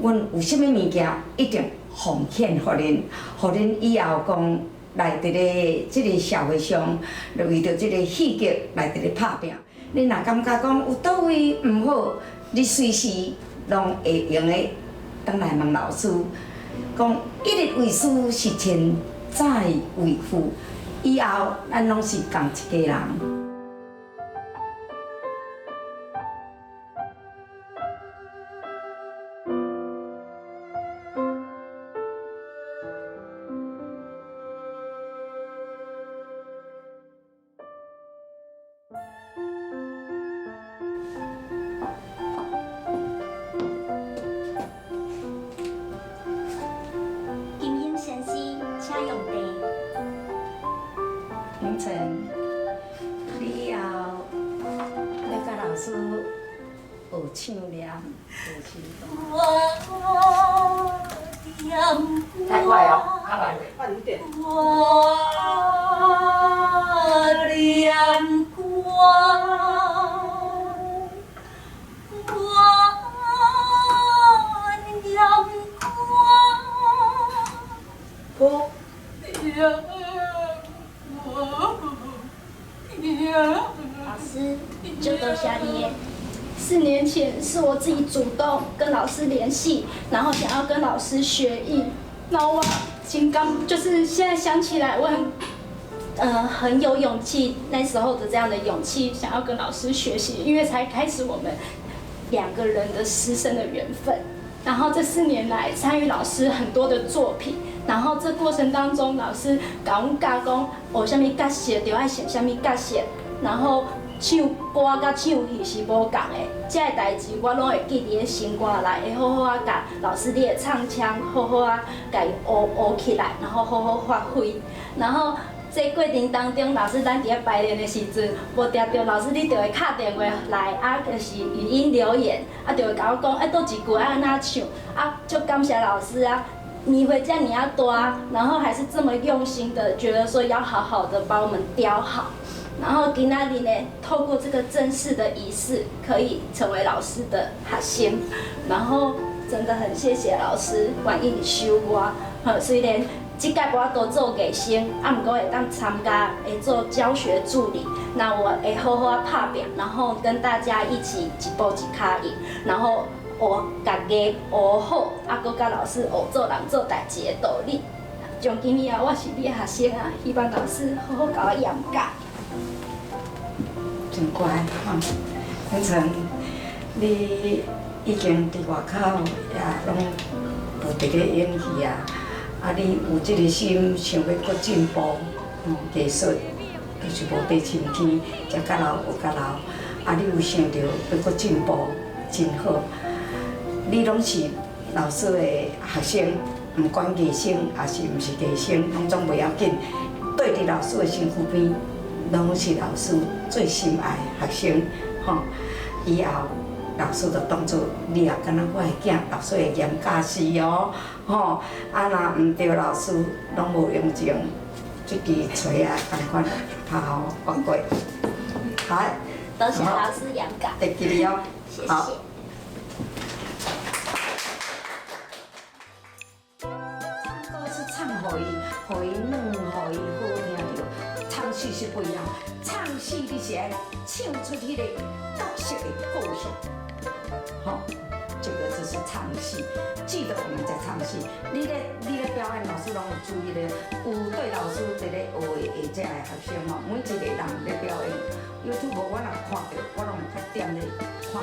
阮有啥物物件一定奉献互恁，互恁以后讲来伫咧即个社会上，为着即个戏剧来伫咧拍拼。你若感觉讲有倒位毋好，你随时拢会用诶，转来问老师，讲一日为师是天再为父，以后咱拢是同一家人。永成，你以后要甲老师学唱念，学诗歌。太快哦，慢来，慢一点。我念光，不。老师，就多谢你耶。4年前是我自己主动跟老师联系，然后想要跟老师学艺。然后我就是现在想起来，我很有勇气，那时候的这样的勇气，想要跟老师学习，因为才开始我们2个人的师生的缘分。然后这4年来参与老师很多的作品，然后这过程当中，老师甲阮教讲，学什么角色就爱选什么角色，然后唱歌甲唱戏是无共的，这个代志我拢会记伫咧心肝内，会好好啊甲老师你的唱腔好好啊甲伊学起来，然后好好发挥，然后。这过程当中，老师咱伫咧排练的时阵，无定着老师你就会敲电话来，就是语音留言，就会甲我讲，倒一句安怎唱，就感谢老师啊，年岁这么大，然后还是这么用心的，觉得说要好好的把我们雕好，然后今仔日呢，透过这个正式的仪式，可以成为老师的学生，然后真的很谢谢老师愿意收我，虽然。这届我都做艺生，毋过会当参加，会做教学助理。那我会好好拍拼，然后跟大家一起一步一脚印，然后学家己学好，搁甲老师学做人做代志的道理。从今以后我是你的学生啊，希望老师好好甲我严教。真乖哈，永成，你已经伫外口也拢有伫咧演戏啊。你有即个心，想要搁进步，艺术就是无地深天，食甲老学甲老。你有想着要搁进步，真好。你拢是老师的学生，毋管艺生还是毋是艺生，拢总袂要紧。对伫老师的身躯边，拢是老师最心爱的学生，以后。老师就当作你也敢若我的囝，老师会严教示哦，若毋对老师，拢无用情，这支锤啊，赶快好好发挥。好，多谢老师严教。会记你哦。谢谢。唱歌是唱互伊软，互伊好听着。唱戏是不一样，唱戏你是爱唱出迄个特色的个性。这个就是唱戏，记得我们在唱戏。你咧表演，老师拢有注意咧，有对老师伫咧学这的学生每一个人咧表演，YouTube 我若看到，我拢会点咧看。